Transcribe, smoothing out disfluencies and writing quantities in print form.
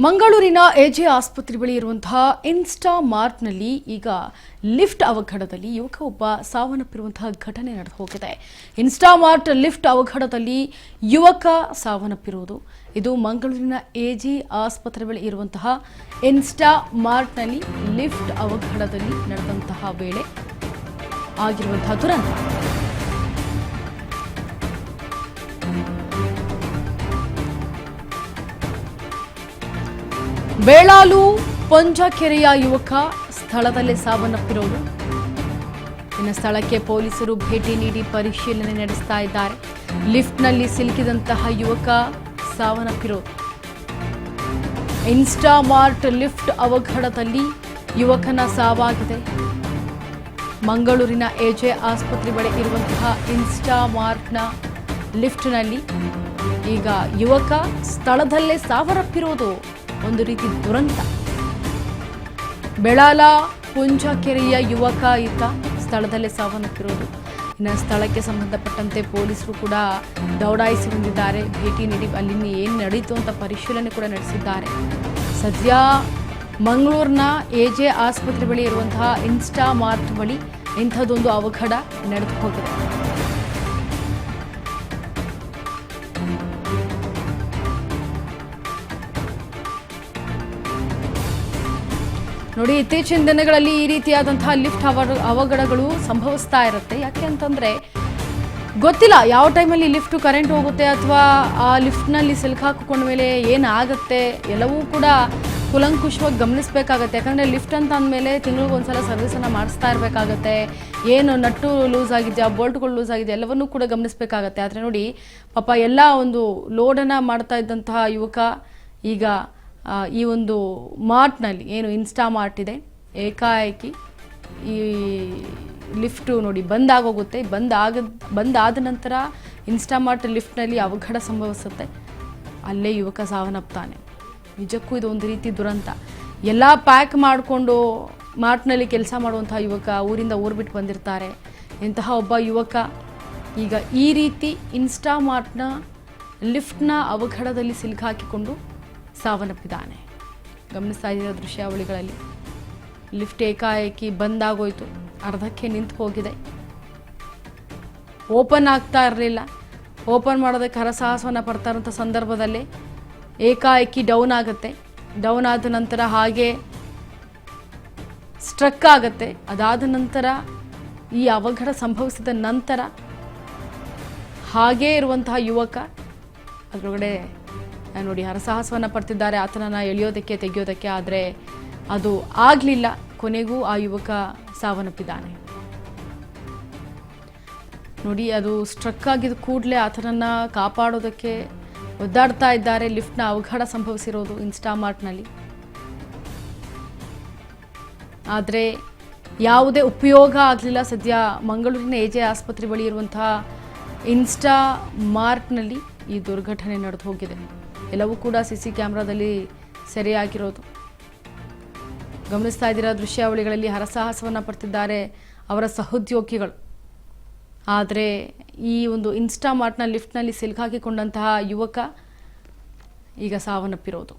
ಮಂಗಳೂರಿನ ಎಜೆ ಆಸ್ಪತ್ರೆ ಬಳಿ ಇರುವಂತಹ ಇನ್ಸ್ಟಾ ಮಾರ್ಟ್ನಲ್ಲಿ ಈಗ ಲಿಫ್ಟ್ ಅವಘಡದಲ್ಲಿ ಯುವಕ ಒಬ್ಬ ಸಾವನ್ನಪ್ಪಿರುವಂತಹ ಘಟನೆ ನಡೆದು ಹೋಗಿದೆ. ಇನ್ಸ್ಟಾ ಮಾರ್ಟ್ ಲಿಫ್ಟ್ ಅವಘಡದಲ್ಲಿ ಯುವಕ ಸಾವನ್ನಪ್ಪಿರುವುದು ಇದು ಮಂಗಳೂರಿನ ಎಜೆ ಆಸ್ಪತ್ರೆ ಬಳಿ ಇರುವಂತಹ ಇನ್ಸ್ಟಾ ಮಾರ್ಟ್ನಲ್ಲಿ ಲಿಫ್ಟ್ ಅವಘಡದಲ್ಲಿ ನಡೆದಂತಹ ವೇಳೆ ಆಗಿರುವಂತಹ ದುರಂತ. ಬೇಳಾಲು ಪೊಂಜಕೆರೆಯ ಯುವಕ ಸ್ಥಳದಲ್ಲೇ ಸಾವನ್ನಪ್ಪಿರೋದು. ಇನ್ನು ಸ್ಥಳಕ್ಕೆ ಪೊಲೀಸರು ಭೇಟಿ ನೀಡಿ ಪರಿಶೀಲನೆ ನಡೆಸ್ತಾ ಇದ್ದಾರೆ. ಲಿಫ್ಟ್ನಲ್ಲಿ ಸಿಲುಕಿದಂತಹ ಯುವಕ ಸಾವನ್ನಪ್ಪಿರೋದು. ಇನ್ಸ್ಟಾ ಮಾರ್ಟ್ ಲಿಫ್ಟ್ ಅವಘಡದಲ್ಲಿ ಯುವಕನ ಸಾವಾಗಿದೆ. ಮಂಗಳೂರಿನ ಎಜೆ ಆಸ್ಪತ್ರೆ ಬಳಿ ಇರುವಂತಹ ಇನ್ಸ್ಟಾ ಮಾರ್ಟ್ನ ಲಿಫ್ಟ್ನಲ್ಲಿ ಈಗ ಯುವಕ ಸ್ಥಳದಲ್ಲೇ ಸಾವನ್ನಪ್ಪಿರೋದು ಒಂದು ರೀತಿ ದುರಂತ. ಬೆಳಾಲ ಪುಂಜಕೆರೆಯ ಯುವಕ ಈತ ಸ್ಥಳದಲ್ಲೇ ಸಾವನ್ನಪ್ಪಿರೋದು. ಇನ್ನು ಸ್ಥಳಕ್ಕೆ ಸಂಬಂಧಪಟ್ಟಂತೆ ಪೊಲೀಸರು ಕೂಡ ದೌಡಾಯಿಸಿ ಬಂದಿದ್ದಾರೆ. ಭೇಟಿ ನೀಡಿ ಅಲ್ಲಿ ಏನು ನಡೀತು ಅಂತ ಪರಿಶೀಲನೆ ಕೂಡ ನಡೆಸಿದ್ದಾರೆ. ಸದ್ಯ ಮಂಗಳೂರಿನ ಎಜೆ ಆಸ್ಪತ್ರೆ ಬಳಿ ಇರುವಂತಹ ಇನ್ಸ್ಟಾ ಮಾರ್ಟ್ ಬಳಿ ಇಂಥದ್ದೊಂದು ಅವಘಡ ನಡೆದು ಹೋಗಿದೆ. ನೋಡಿ, ಇತ್ತೀಚಿನ ದಿನಗಳಲ್ಲಿ ಈ ರೀತಿಯಾದಂತಹ ಲಿಫ್ಟ್ ಅವಘಡಗಳು ಸಂಭವಿಸ್ತಾ ಇರುತ್ತೆ. ಯಾಕೆ ಅಂತಂದರೆ ಗೊತ್ತಿಲ್ಲ ಯಾವ ಟೈಮಲ್ಲಿ ಲಿಫ್ಟು ಕರೆಂಟ್ ಹೋಗುತ್ತೆ ಅಥವಾ ಆ ಲಿಫ್ಟ್ನಲ್ಲಿ ಸಿಲುಕಾಕೊಂಡ ಮೇಲೆ ಏನಾಗುತ್ತೆ ಎಲ್ಲವೂ ಕೂಡ ಕುಲಂಕುಷವಾಗಿ ಗಮನಿಸಬೇಕಾಗತ್ತೆ. ಯಾಕಂದರೆ ಲಿಫ್ಟ್ ಅಂತ ಅಂದಮೇಲೆ ತಿಂಗಳಿಗೊಂದ್ಸಲ ಸರ್ವಿಸನ್ನು ಮಾಡಿಸ್ತಾ ಇರಬೇಕಾಗತ್ತೆ. ಏನು ನಟ್ಟು ಲೂಸ್ ಆಗಿದೆಯಾ, ಬೋಲ್ಟ್ಗಳು ಲೂಸ್ ಆಗಿದೆಯಾ ಎಲ್ಲವನ್ನೂ ಕೂಡ ಗಮನಿಸಬೇಕಾಗತ್ತೆ. ಆದರೆ ನೋಡಿ, ಪಾಪ ಎಲ್ಲ ಒಂದು ಲೋಡನ್ನು ಮಾಡ್ತಾ ಇದ್ದಂತಹ ಯುವಕ ಈಗ ಈ ಒಂದು ಮಾರ್ಟ್ನಲ್ಲಿ ಏನು ಇನ್ಸ್ಟಾ ಮಾರ್ಟ್ ಇದೆ, ಏಕಾಏಕಿ ಈ ಲಿಫ್ಟು ನೋಡಿ ಬಂದಾಗೋಗುತ್ತೆ. ಬಂದಾದ ನಂತರ ಇನ್ಸ್ಟಾ ಮಾರ್ಟ್ ಲಿಫ್ಟ್ನಲ್ಲಿ ಅವಘಡ ಸಂಭವಿಸುತ್ತೆ. ಅಲ್ಲೇ ಯುವಕ ಸಾವನ್ನಪ್ತಾನೆ. ನಿಜಕ್ಕೂ ಇದು ಒಂದು ರೀತಿ ದುರಂತ. ಎಲ್ಲ ಪ್ಯಾಕ್ ಮಾಡಿಕೊಂಡು ಮಾರ್ಟ್ನಲ್ಲಿ ಕೆಲಸ ಮಾಡುವಂತಹ ಯುವಕ ಊರಿಂದ ಊರು ಬಿಟ್ಟು ಬಂದಿರ್ತಾರೆ. ಇಂತಹ ಒಬ್ಬ ಯುವಕ ಈಗ ಈ ರೀತಿ ಇನ್ಸ್ಟಾ ಮಾರ್ಟ್ನ ಲಿಫ್ಟ್ನ ಅವಘಡದಲ್ಲಿ ಸಿಲುಕಾಕಿಕೊಂಡು ಸಾವನ್ನಪ್ಪಿದ್ದಾನೆ. ಗಮನಿಸ್ತಾ ಇರೋ ದೃಶ್ಯಾವಳಿಗಳಲ್ಲಿ ಲಿಫ್ಟ್ ಏಕಾಏಕಿ ಬಂದಾಗೋಯ್ತು, ಅರ್ಧಕ್ಕೆ ನಿಂತು ಹೋಗಿದೆ, ಓಪನ್ ಆಗ್ತಾ ಇರಲಿಲ್ಲ. ಓಪನ್ ಮಾಡೋದಕ್ಕೆ ಹರಸಾಹಸವನ್ನು ಪಡ್ತಾ ಇರೋಂಥ ಸಂದರ್ಭದಲ್ಲಿ ಏಕಾಏಕಿ ಡೌನ್ ಆಗುತ್ತೆ. ಡೌನ್ ಆದ ನಂತರ ಹಾಗೆ ಸ್ಟ್ರಕ್ ಆಗುತ್ತೆ. ಅದಾದ ನಂತರ ಈ ಅವಘಡ ಸಂಭವಿಸಿದ ನಂತರ ಹಾಗೇ ಇರುವಂತಹ ಯುವಕ ಅದರೊಳಗಡೆ ನೋಡಿ ಹರಸಾಹಸವನ್ನು ಪಡ್ತಿದ್ದಾರೆ ಆತನನ್ನು ಎಳೆಯೋದಕ್ಕೆ ತೆಗೆಯೋದಕ್ಕೆ. ಆದರೆ ಅದು ಆಗಲಿಲ್ಲ. ಕೊನೆಗೂ ಆ ಯುವಕ ಸಾವನ್ನಪ್ಪಿದ್ದಾನೆ. ನೋಡಿ, ಅದು ಸ್ಟ್ರಕ್ ಆಗಿದ ಕೂಡಲೇ ಆತನನ್ನು ಕಾಪಾಡೋದಕ್ಕೆ ಒದ್ದಾಡ್ತಾ ಇದ್ದಾರೆ. ಲಿಫ್ಟ್ನ ಅವಘಡ ಸಂಭವಿಸಿರೋದು ಇನ್ಸ್ಟಾ ಮಾರ್ಟ್ನಲ್ಲಿ. ಆದರೆ ಯಾವುದೇ ಉಪಯೋಗ ಆಗಲಿಲ್ಲ. ಸದ್ಯ ಮಂಗಳೂರಿನ ಎಜೆ ಆಸ್ಪತ್ರೆ ಬಳಿ ಇರುವಂತಹ ಇನ್ಸ್ಟಾ ಮಾರ್ಟ್ನಲ್ಲಿ ಈ ದುರ್ಘಟನೆ ನಡೆದು ಹೋಗಿದೆ. ಎಲ್ಲವೂ ಕೂಡ CC ಕ್ಯಾಮ್ರಾದಲ್ಲಿ ಸೆರೆಯಾಗಿರೋದು ಗಮನಿಸ್ತಾ ಇದ್ದೀರಾ. ದೃಶ್ಯಾವಳಿಗಳಲ್ಲಿ ಹರಸಾಹಸವನ್ನು ಪಡ್ತಿದ್ದಾರೆ ಅವರ ಸಹೋದ್ಯೋಗಿಗಳು. ಆದರೆ ಈ ಒಂದು ಇನ್ಸ್ಟಾ ಮಾರ್ಟ್ನ ಲಿಫ್ಟ್ನಲ್ಲಿ ಸಿಲುಕಾಕಿಕೊಂಡಂತಹ ಯುವಕ ಈಗ ಸಾವನ್ನಪ್ಪಿರೋದು.